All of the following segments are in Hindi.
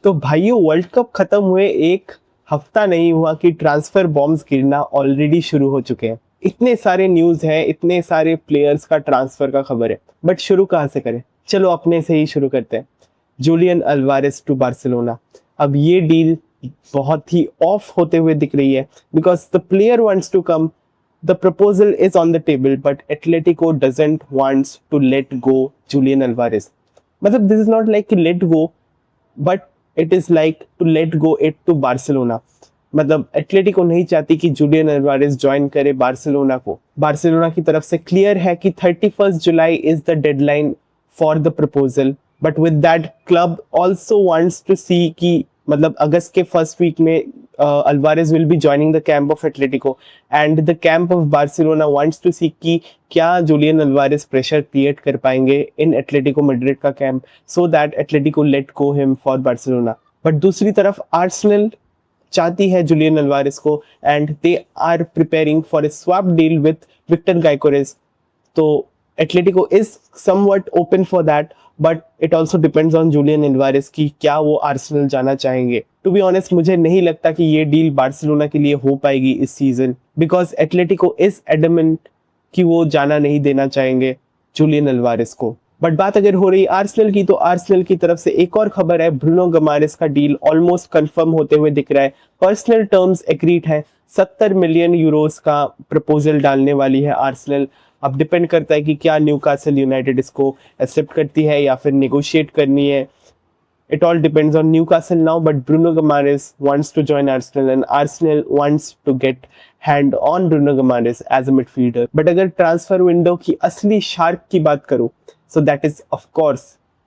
तो भाइयों, वर्ल्ड कप खत्म हुए एक हफ्ता नहीं हुआ कि ट्रांसफर बॉम्ब्स गिरना ऑलरेडी शुरू हो चुके हैं। इतने सारे न्यूज़ हैं, इतने सारे प्लेयर्स का ट्रांसफर का खबर है, बट शुरू कहाँ से करें? चलो अपने से ही शुरू करते हैं। Julian Alvarez to Barcelona. अब ये डील बहुत ही ऑफ होते हुए दिख रही है, because the player wants to come, the proposal is on the table, but Atletico doesn't wants to let go Julian Alvarez. मतलब this is not like let go, but it is like to let go it to Barcelona. मतलब एटलेटिको नहीं चाहती कि जूलियन अल्वारेज ज्वाइन करे बार्सिलोना को। बार्सिलोना की तरफ से क्लियर है कि 31 July is the deadline for the proposal, but with that club also wants to see कि मतलब अगस्त के फर्स्ट वीक में Alvarez will be joining the camp of Atletico, and the camp of Barcelona wants to see कि क्या जूलियन अल्वारेज प्रेशर क्रिएट कर पाएंगे इन एटलेटिको मैड्रिड का camp, so that Atletico let go him for Barcelona. But दूसरी तरफ आर्सेनल चाहती है जूलियन अल्वारेज को, and they are preparing for a swap deal with Victor Gyokeres. तो Atletico is somewhat open for that, but it also depends on Julian Alvarez की क्या वो आर्सेनल जाना चाहेंगे। टू बी ऑनेस्ट, मुझे नहीं लगता कि ये डील बार्सिलोना के लिए हो पाएगी इस season, because Atletico is adamant कि वो जाना नहीं देना चाहेंगे जूलियन अल्वारेज को। बट बात अगर हो रही आर्सेनल की, तो आर्सेनल की तरफ से एक और खबर है, ब्रूनो गमारेस का डील ऑलमोस्ट कंफर्म होते हुए दिख रहा है। पर्सनल टर्म्स एग्रीड है, 70 मिलियन यूरोस का प्रपोजल डालने वाली है आर्सेनल। अब डिपेंड करता है कि क्या न्यूकासल यूनाइटेड इसको एक्सेप्ट करती है या फिर नेगोशिएट करनी है। It all depends on Newcastle now, but Bruno Guimaraes wants to join Arsenal and Arsenal wants to get hand on Bruno Guimaraes as a midfielder. But अगर ट्रांसफर विंडो की असली शार्क की बात करूं, so that is of course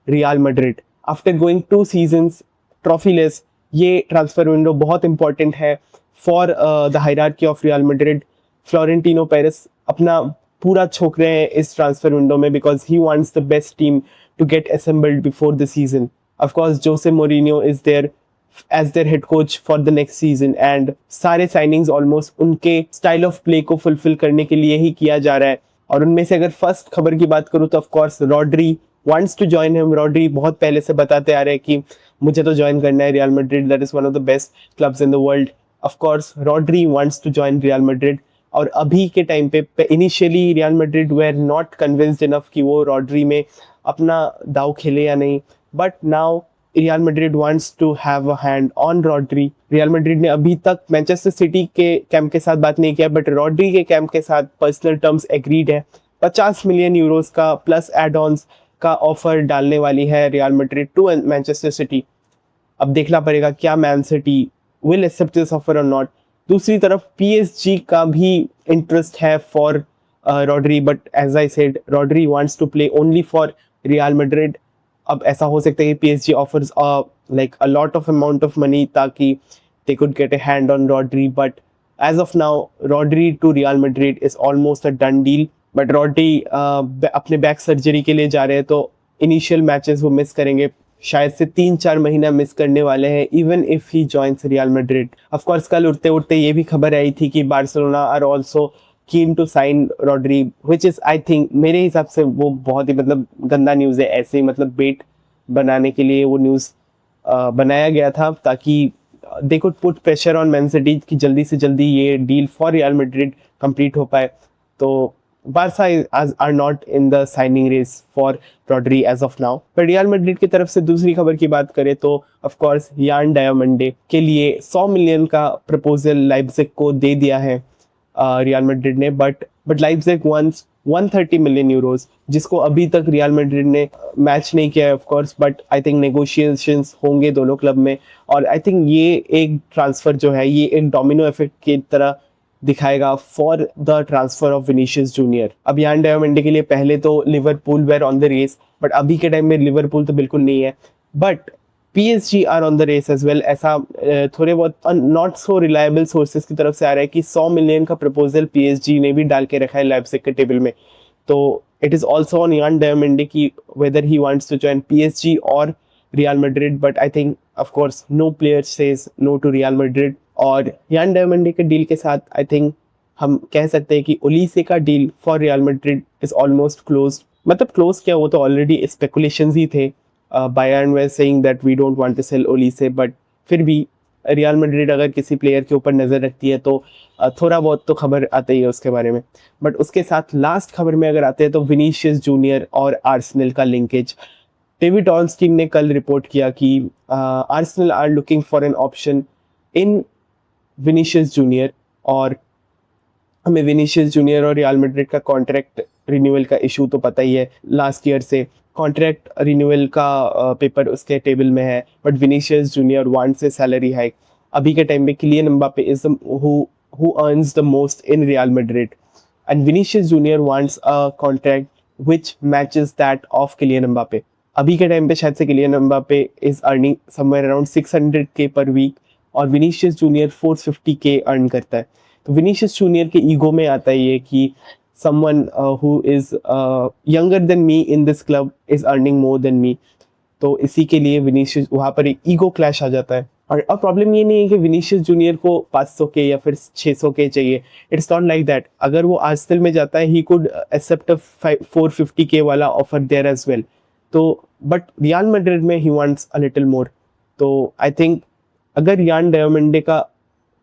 Real Madrid. After going 2 seasons trophyless, ये ट्रांसफर विंडो बहुत इंपॉर्टेंट है for the hierarchy of Real Madrid. Florentino Perez अपना पूरा छोक रहे हैं इस ट्रांसफर विंडो में, because he wants the best team to get assembled before the season. Of course, Jose Mourinho is there as their head coach for the next season, and सारे signings almost उनके style of play को fulfill करने के लिए ही किया जा रहा है। और उनमें से अगर फर्स्ट खबर की बात करूँ तो of course Rodri wants to join him. Rodri बहुत पहले से बताते आ रहे हैं कि मुझे तो ज्वाइन करना है Real Madrid, that is one of the best clubs in the world. Of course, Rodri wants to join Real Madrid. और अभी के टाइम पे initially real Madrid were not convinced enough कि वो रॉड्री में अपना दाव खेले या नहीं, but now Real Madrid wants to have a hand on Rodri. Real Madrid ने अभी तक मैनचेस्टर सिटी के कैंप के साथ बात नहीं किया, बट रॉड्री के कैंप के साथ पर्सनल टर्म्स एग्रीड है। 50 मिलियन यूरोस का प्लस एड ऑन्स का ऑफर डालने वाली है Real Madrid to Manchester City. अब देखना पड़ेगा क्या Man City will accept this offer और नॉट। दूसरी तरफ पीएसजी का भी इंटरेस्ट है for Rodri, but as I said Rodri wants to play only for Real Madrid. अब ऐसा हो सकता है कि PSG offers like a lot of amount of money ताकि they could get a hand on Rodri, but as of now Rodri to Real Madrid is almost a done deal. But Rodri अपने बैक सर्जरी के लिए जा रहे हैं, तो इनिशियल मैचेस वो मिस करेंगे, शायद से 3-4 महीना मिस करने वाले हैं, even if he joins Real Madrid. Of course कल उठते उठते ये भी खबर आई थी कि Barcelona are also keen to sign Rodri, which is I think मेरे हिसाब से वो बहुत ही मतलब गंदा न्यूज़ है। ऐसे ही मतलब बेट बनाने के लिए वो न्यूज़ बनाया गया था ताकि they could put pressure on Man City कि जल्दी से जल्दी ये deal for Real Madrid complete हो पाए। तो Barça are not in the signing race for Rodri as of now. पर रियल मैड्रिड की तरफ से दूसरी खबर की बात करें तो ऑफ कोर्स यान डायमंडे के लिए 100 मिलियन का प्रपोजल लाइप्जिग को दे दिया है रियल मैड्रिड ने, but Leipzig wants 130 million euros, जिसको अभी तक रियल मैड्रिड ने मैच नहीं किया है of course, but I think negotiations होंगे दोनों क्लब में। और आई थिंक ये एक ट्रांसफर जो है ये एक डोमिनो इफेक्ट की तरह दिखाएगा for the transfer of Vinicius Junior. अब यान डायमंडे के लिए पहले तो Liverpool were on the race, but अभी के टाइम में लिवरपूल तो बिल्कुल नहीं है, but PSG are on the race as well. ऐसा थोड़े बहुत नॉट सो रिलायबल सोर्सेज की तरफ से आ रहा है कि 100 मिलियन का प्रपोजल PSG ने भी डाल के रखा है लाइप्जिग के टेबल में। तो it is also on Yan Diomande की whether he wants to join PSG और Real Madrid, but I think of course no player says no to Real Madrid. और यान डायमंडे के डील के साथ आई थिंक हम कह सकते हैं कि ओलीसे का deal for Real Madrid is almost close. मतलब क्लोज क्या, वो तो ऑलरेडी स्पेकुलेशंस ही थे, Bayern were saying that we don't want to sell Olise, but फिर भी रियल मैड्रिड अगर किसी प्लेयर के ऊपर नज़र रखती है तो थोड़ा बहुत तो खबर आता ही है उसके बारे में। बट उसके साथ लास्ट खबर में अगर आते हैं तो विनीशियस जूनियर और आर्सेनल का लिंकेज। डेविड ऑर्नस्टीन ने कल रिपोर्ट किया कि Arsenal are looking for an option in Vinicius Junior, और हमें विनीशियस जूनियर और रियल मैड्रिड का कॉन्ट्रैक्ट रिन्यूअल का इशू तो पता ही है। लास्ट ईयर से कॉन्ट्रैक्ट रिन्यूअल का पेपर उसके टेबल में है, but Vinicius Junior wants a salary hike. अभी के टाइम पे Kylian Mbappe is who earns the most in Real Madrid, and Vinicius Junior wants a contract which matches that of Kylian Mbappe. अभी के टाइम पे शायद से Kylian Mbappe is earning somewhere around 600K per week, और विनीशियस जूनियर 450K अर्न करता है। तो विनीशियस जूनियर के ईगो में आता है ये कि someone who is younger than me in this club is earning more than me, तो इसी के लिए विनीशियस वहाँ पर एक ईगो क्लैश आ जाता है। और अब प्रॉब्लम ये नहीं है कि विनीशियस जूनियर को 500K या फिर 600K चाहिए, इट्स नॉट लाइक दैट। अगर वो आर्सेनल में जाता है he could accept a 450K वाला ऑफर देयर एज वेल, तो बट रियल मैड्रिड में he wants a little more. तो आई थिंक अगर यान डायोमेंडे का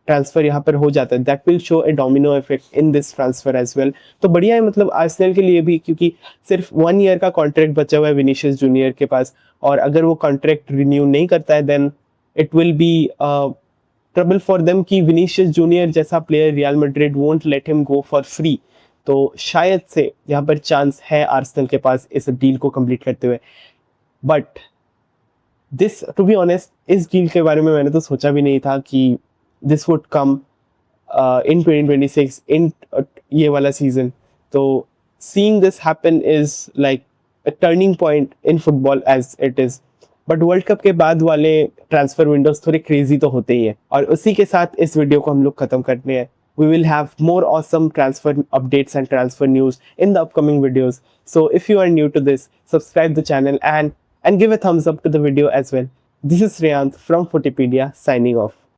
ट्रांसफर यहाँ पर हो जाता है, that will show a domino effect in this transfer as well. तो बढ़िया है मतलब आर्सेनल के लिए भी, क्योंकि सिर्फ 1 ईयर का कॉन्ट्रैक्ट बचा हुआ है विनीशियस जूनियर के पास, और अगर वो कॉन्ट्रैक्ट रिन्यू नहीं करता है then it will be trouble for them कि विनीशियस जूनियर जैसा player Real Madrid won't let him go for free. तो शायद से यहाँ पर चांस है आर्सेनल के पास इस डील को कंप्लीट करते हुए। But this to be honest, इस डील के बारे में मैंने तो सोचा भी नहीं था कि this would come in 2026 in ये वाला season. तो seeing this happen is like a turning point in football as it is. But world cup के बाद वाले ट्रांसफर विंडोज थोड़े क्रेजी तो होते ही है, और उसी के साथ इस वीडियो को हम लोग खत्म करते हैं। We will have more awesome transfer updates and transfer news in the upcoming videos. So if you are new to this, subscribe the channel and give a thumbs up to the video as well. This is Shreyant from Footypedia signing off.